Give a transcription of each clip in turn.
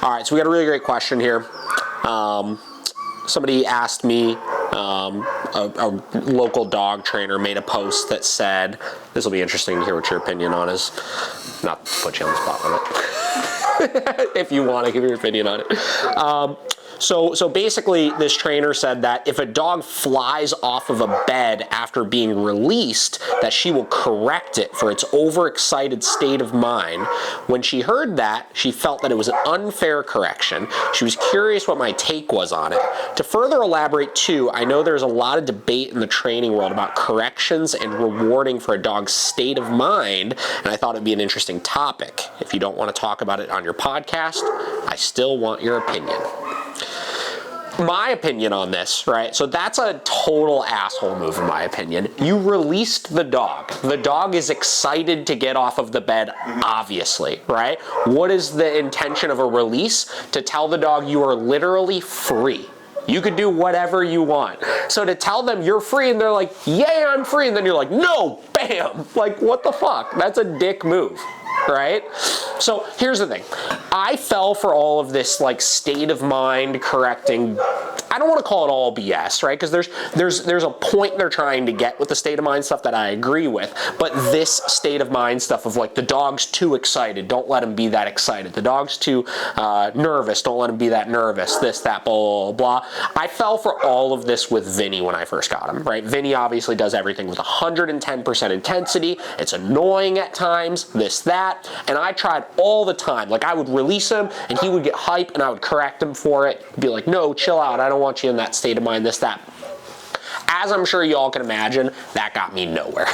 All right, so we got a really great question here. Somebody asked me, a local dog trainer made a post that said, this will be interesting to hear what your opinion on is, not to put you on the spot with it, if you want to give your opinion on it. So basically, this trainer said that if a dog flies off of a bed after being released, that she will correct it for its overexcited state of mind. When she heard that, she felt that it was an unfair correction. She was curious what my take was on it. To further elaborate too, I know there's a lot of debate in the training world about corrections and rewarding for a dog's state of mind, and I thought it'd be an interesting topic. If you don't want to talk about it on your podcast, I still want your opinion. My opinion on this, right? So that's a total asshole move in my opinion. You released the dog. The dog is excited to get off of the bed, obviously, right? What is the intention of a release? To tell the dog you are literally free. You could do whatever you want. So to tell them you're free and they're like, yay, I'm free. And then you're like, no, bam. Like, what the fuck? That's a dick move, right? So here's the thing. I fell for all of this like state of mind correcting. I don't want to call it all BS, right? Because there's a point they're trying to get with the state of mind stuff that I agree with. But this state of mind stuff of like the dog's too excited, don't let him be that excited. The dog's too nervous, don't let him be that nervous. This, that, blah, blah, blah. I fell for all of this with Vinny when I first got him, right? Vinny obviously does everything with 110% intensity. It's annoying at times, this, that. And I tried all the time. Like I would release him and he would get hype and I would correct him for it. Be like, no, chill out. I don't want you in that state of mind, this, that. As I'm sure you all can imagine, that got me nowhere,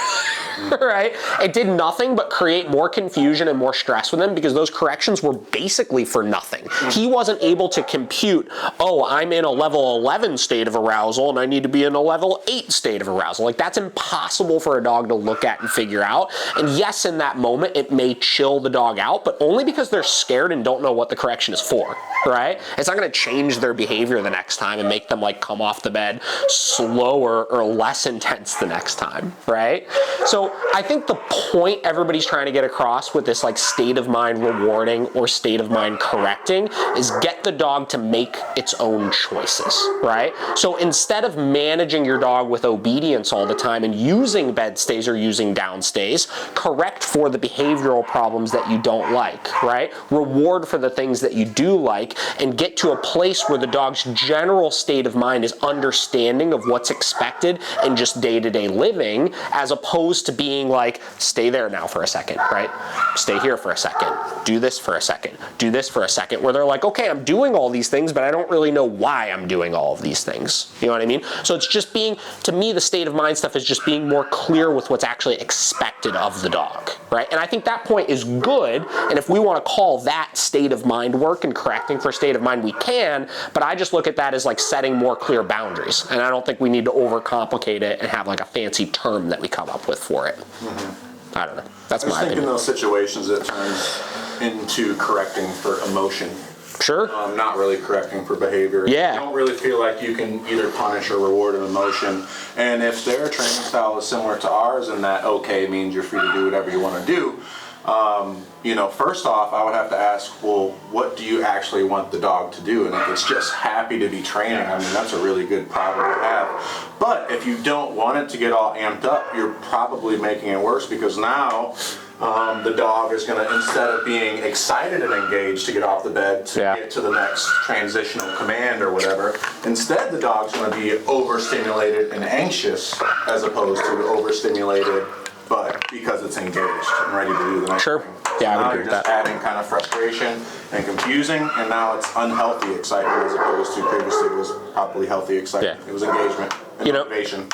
right? It did nothing but create more confusion and more stress with him because those corrections were basically for nothing. He wasn't able to compute, oh, I'm in a level 11 state of arousal and I need to be in a level 8 state of arousal. Like that's impossible for a dog to look at and figure out. And yes, in that moment, it may chill the dog out, but only because they're scared and don't know what the correction is for, right? It's not gonna change their behavior the next time and make them like come off the bed slower or less intense the next time, right? So I think the point everybody's trying to get across with this like state of mind rewarding or state of mind correcting is get the dog to make its own choices, right? So instead of managing your dog with obedience all the time and using bed stays or using down stays, correct for the behavioral problems that you don't like, right? Reward for the things that you do like and get to a place where the dog's general state of mind is understanding of what's expected in just day-to-day living, as opposed to being like, stay there now for a second, right? Stay here for a second. Do this for a second. Do this for a second, where they're like, okay, I'm doing all these things, but I don't really know why I'm doing all of these things. You know what I mean? So it's just being, to me, the state of mind stuff is just being more clear with what's actually expected of the dog, right? And I think that point is good, and if we want to call that state of mind work and correcting for state of mind, we can, but I just look at that as like setting more clear boundaries, and I don't think we need to overcomplicate it and have like a fancy term that we come up with for it. I don't know. That's my opinion. I think in those situations it turns into correcting for emotion. Sure. Not really correcting for behavior. Yeah. You don't really feel like you can either punish or reward an emotion. And if their training style is similar to ours and that okay means you're free to do whatever you want to do, you know, first off, I would have to ask, well, what do you actually want the dog to do? And if it's just happy to be training, I mean, that's a really good problem to have. But if you don't want it to get all amped up, you're probably making it worse because now the dog is going to, instead of being excited and engaged to get off the bed to get to the next transitional command or whatever, instead the dog's going to be overstimulated and anxious as opposed to overstimulated but because it's engaged and ready to do the next thing. Yeah, so I would agree with that. Now you're just adding kind of frustration and confusing, and now it's unhealthy excitement as opposed to previously it was probably healthy excitement. It was engagement and motivation.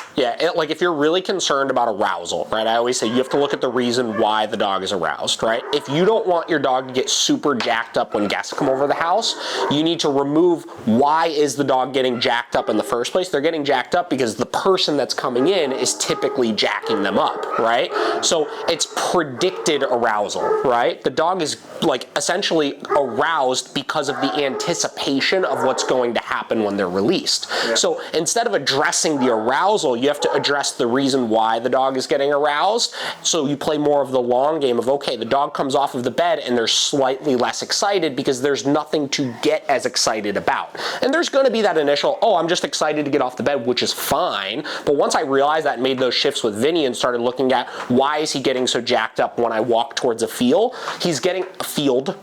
Like if you're really concerned about arousal, right? I always say you have to look at the reason why the dog is aroused, right? If you don't want your dog to get super jacked up when guests come over the house, you need to remove why is the dog getting jacked up in the first place. They're getting jacked up because the person that's coming in is typically jacking them up, right? So it's predicted arousal, right? right? The dog is like essentially aroused because of the anticipation of what's going to happen when they're released. Yeah. So instead of addressing the arousal, you have to address the reason why the dog is getting aroused. So you play more of the long game of, okay, the dog comes off of the bed and they're slightly less excited because there's nothing to get as excited about. And there's going to be that initial, oh, I'm just excited to get off the bed, which is fine. But once I realized that and made those shifts with Vinny and started looking at why is he getting so jacked up when I walk towards a field, he's getting a field.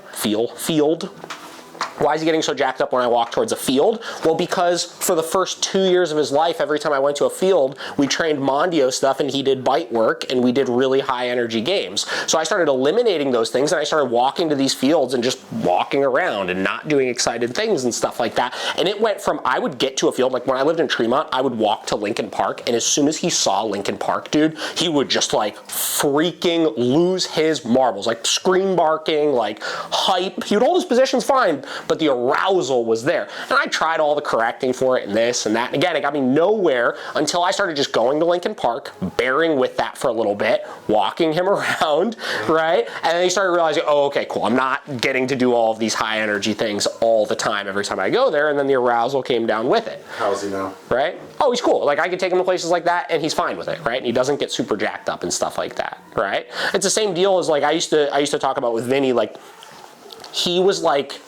Why is he getting so jacked up when I walk towards a field? Well, because for the first 2 years of his life, every time I went to a field, we trained Mondio stuff and he did bite work and we did really high energy games. So I started eliminating those things and I started walking to these fields and just walking around and not doing excited things and stuff like that. And it went from, I would get to a field, like when I lived in Tremont, I would walk to Lincoln Park, and as soon as he saw Lincoln Park, dude, he would just like freaking lose his marbles, like scream barking, like hype. He would hold his positions fine, but the arousal was there. And I tried all the correcting for it and this and that. And again, it got me nowhere until I started just going to Lincoln Park, bearing with that for a little bit, walking him around, right? And then he started realizing, oh, okay, cool. I'm not getting to do all of these high energy things all the time every time I go there. And then the arousal came down with it. How's he now? Right? Oh, he's cool. Like I could take him to places like that and he's fine with it, right? And he doesn't get super jacked up and stuff like that, right? It's the same deal as like I used to talk about with Vinny, like he was like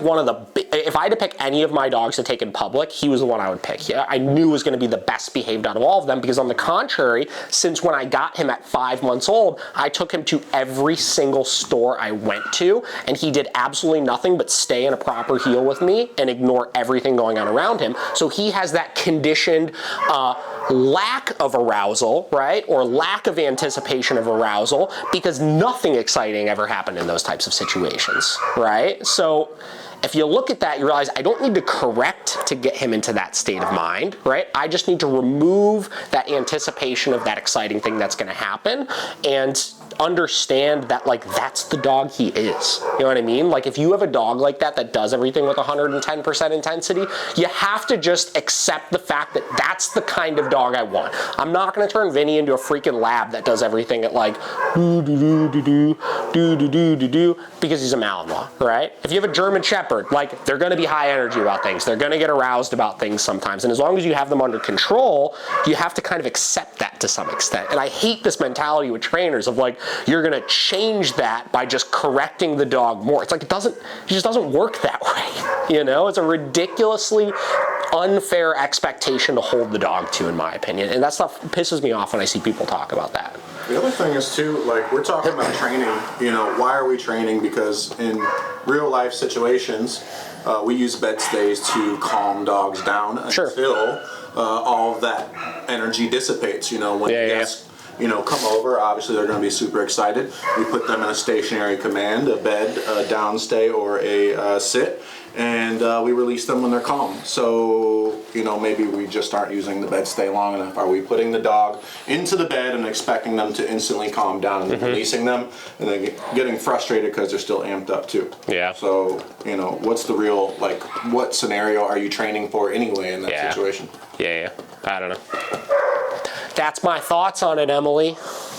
one of the, if I had to pick any of my dogs to take in public, he was the one I would pick. Yeah, I knew was going to be the best behaved out of all of them because on the contrary, since when I got him at 5 months old, I took him to every single store I went to and he did absolutely nothing but stay in a proper heel with me and ignore everything going on around him. So he has that conditioned lack of arousal, right? Or lack of anticipation of arousal because nothing exciting ever happened in those types of situations, right? So if you look at that, you realize I don't need to correct to get him into that state of mind, right? I just need to remove that anticipation of that exciting thing that's going to happen and understand that like that's the dog he is. You know what I mean? Like if you have a dog like that that does everything with 110% intensity, you have to just accept the fact that that's the kind of dog I want. I'm not going to turn Vinny into a freaking lab that does everything at like do because he's a Malinois, right? If you have a German Shepherd, like they're going to be high energy about things. They're going to get aroused about things sometimes. And as long as you have them under control, you have to kind of accept that to some extent. And I hate this mentality with trainers of like, you're going to change that by just correcting the dog more. It's like it just doesn't work that way. You know, it's a ridiculously unfair expectation to hold the dog to, in my opinion. And that stuff pisses me off when I see people talk about that. The other thing is too, like we're talking about training, you know, why are we training? Because in real life situations, we use bed stays to calm dogs down until all of that energy dissipates, you know, when guests you know, come over, obviously they're going to be super excited. We put them in a stationary command, a bed, a downstay, or a sit, and we release them when they're calm. So, you know, maybe we just aren't using the bed stay long enough. Are we putting the dog into the bed and expecting them to instantly calm down and releasing them, and then getting frustrated because they're still amped up too? Yeah. So, you know, what's the real, like, what scenario are you training for anyway in that situation? I don't know. That's my thoughts on it, Emily.